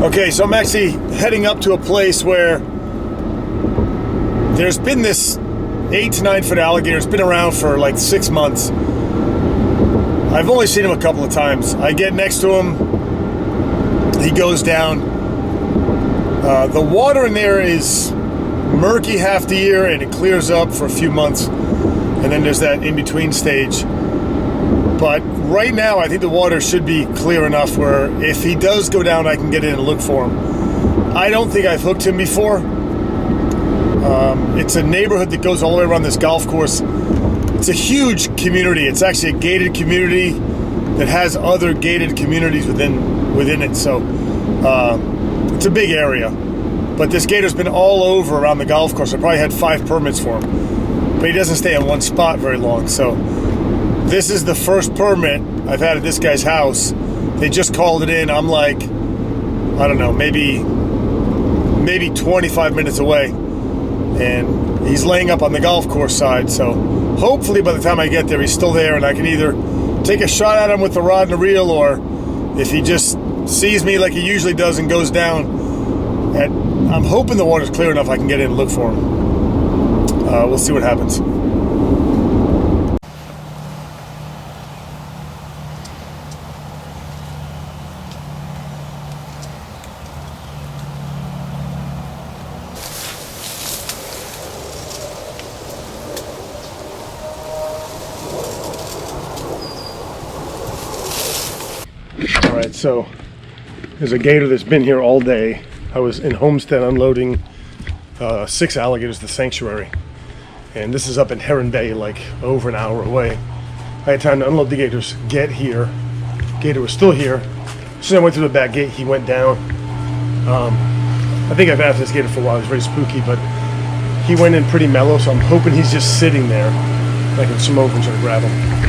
Okay, so I'm actually heading up to a place where there's been this 8 to 9 foot alligator. It's been around for like 6 months. I've only seen him a couple of times. I get next to him, he goes down. The water in there is murky half the year and it clears up for a few months. And then there's that in-between stage. But right now, I think the water should be clear enough where if he does go down, I can get in and look for him. I don't think I've hooked him before. It's a neighborhood that goes all the way around this golf course. It's a huge community. It's actually a gated community that has other gated communities within it. So it's a big area. But this gator's been all over around the golf course. I probably had 5 permits for him. But he doesn't stay in one spot very long. So this is the first permit I've had at this guy's house. They just called it in. I'm like, I don't know, maybe 25 minutes away. And he's laying up on the golf course side. So hopefully by the time I get there, he's still there and I can either take a shot at him with the rod and the reel, or if he just sees me like he usually does and goes down, I'm hoping the water's clear enough I can get in and look for him. We'll see what happens. Alright, so there's a gator that's been here all day. I was in Homestead unloading 6 alligators to the sanctuary. And this is up in Heron Bay, like over an hour away. I had time to unload the gators, get here. Gator was still here. As soon as I went through the back gate, he went down. I think I've had this gator for a while. He's very spooky, but he went in pretty mellow, so I'm hoping he's just sitting there. I can swim over and try to grab him.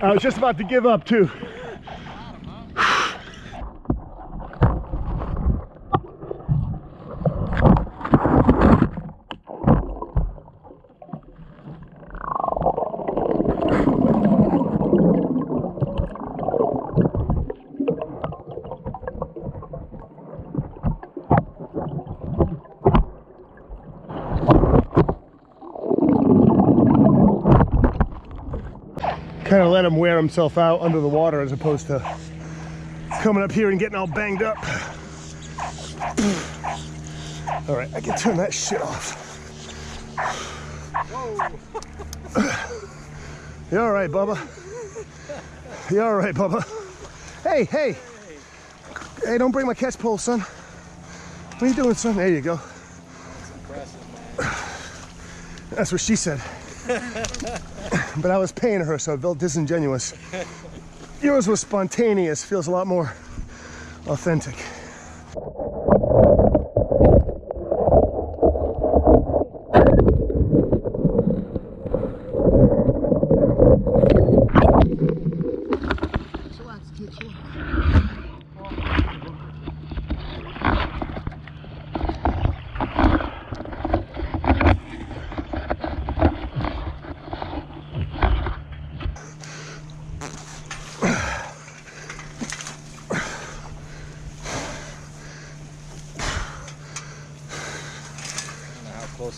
I was just about to give up too. Kind of let him wear himself out under the water as opposed to coming up here and getting all banged up. All right, I can turn that shit off. You all right, Bubba? You all right, Bubba? Hey, hey. Hey, don't break my catch pole, son. What are you doing, son? There you go. That's impressive. That's what she said. But I was paying her, so it felt disingenuous. Yours was spontaneous, feels a lot more authentic.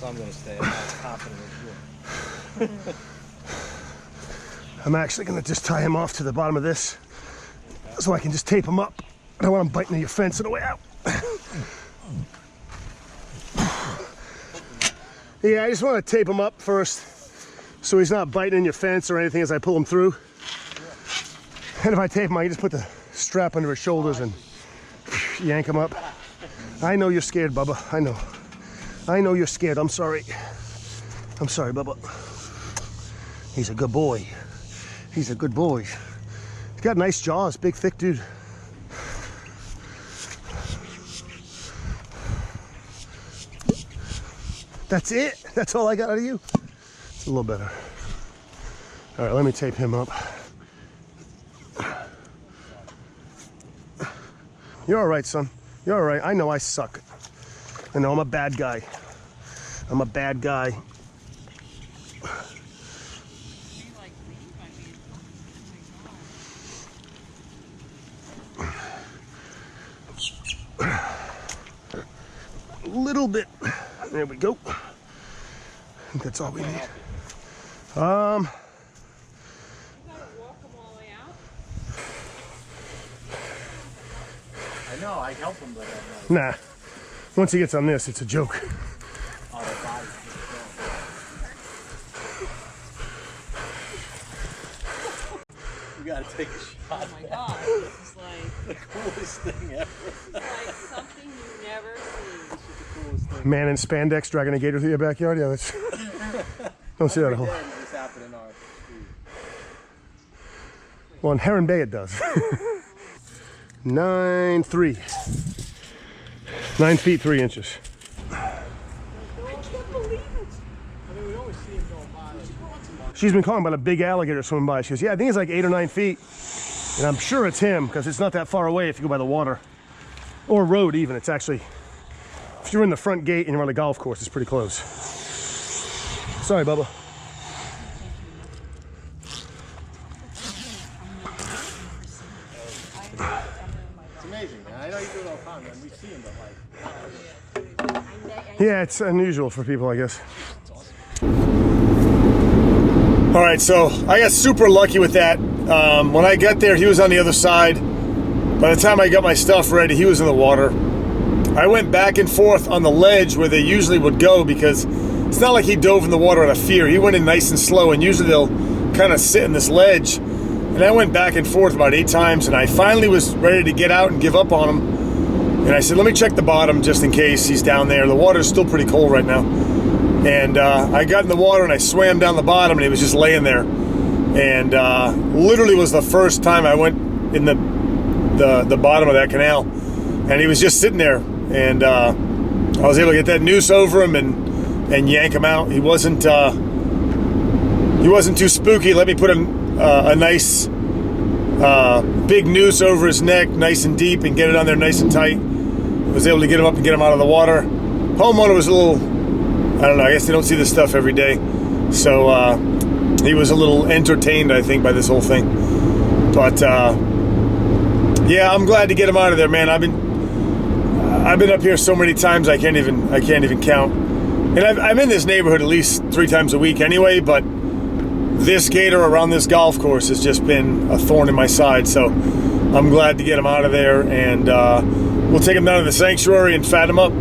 I'm going to stay. I'm not confident with you. I'm actually going to just tie him off to the bottom of this so I can just tape him up. I don't want him biting your fence on the way out. Yeah, I just want to tape him up first so he's not biting in your fence or anything as I pull him through. And if I tape him, I can just put the strap under his shoulders and yank him up. I know you're scared, Bubba. I know. I know you're scared. I'm sorry. I'm sorry, Bubba. He's a good boy. He's a good boy. He's got nice jaws, big, thick dude. That's it? That's all I got out of you? It's a little better. All right, let me tape him up. You're all right, son. You're all right. I know I suck. I know I'm a bad guy. I'm a bad guy. A little bit. There we go. I think that's all we need. You gotta walk them all the way out? I know, I help him, but Nah. Once he gets on this, it's a joke. You gotta take a shot. Oh my god, this is like The coolest thing ever. like something you never see. This is the coolest thing. Man in spandex dragging a gator through your backyard? Yeah, that's... Don't see that at Every all. day this happened in our street. Well, in Heron Bay it does. 9'3". 9 feet 3 inches. I can't believe it. I mean, we always see him going by. She's been calling about a big alligator swimming by. She goes, yeah, I think it's like 8 or 9 feet. And I'm sure it's him because it's not that far away if you go by the water. Or road even. It's actually, if you're in the front gate and you're on a golf course, it's pretty close. Sorry, Bubba. It's amazing, man. I know you do it all the time, man. We see him, but like... Yeah, it's unusual for people, I guess. All right, so I got super lucky with that. When I got there, he was on the other side. By the time I got my stuff ready, he was in the water. I went back and forth on the ledge where they usually would go because it's not like he dove in the water out of fear. He went in nice and slow, and usually they'll kind of sit in this ledge. And I went back and forth about 8 times, and I finally was ready to get out and give up on him. And I said, let me check the bottom just in case he's down there. The water's still pretty cold right now. And I got in the water and I swam down the bottom and he was just laying there. And literally was the first time I went in the bottom of that canal. And he was just sitting there. And I was able to get that noose over him and yank him out. He wasn't too spooky. Let me put a nice big noose over his neck, nice and deep, and get it on there nice and tight. Was able to get him up and get him out of the water. Homeowner was a little, I don't know, I guess they don't see this stuff every day. So he was a little entertained, I think, by this whole thing. But yeah, I'm glad to get him out of there, man. I've been up here so many times I can't even count. And I'm in this neighborhood at least 3 times a week anyway, but this gator around this golf course has just been a thorn in my side. So I'm glad to get him out of there, and we'll take him down to the sanctuary and fat him up.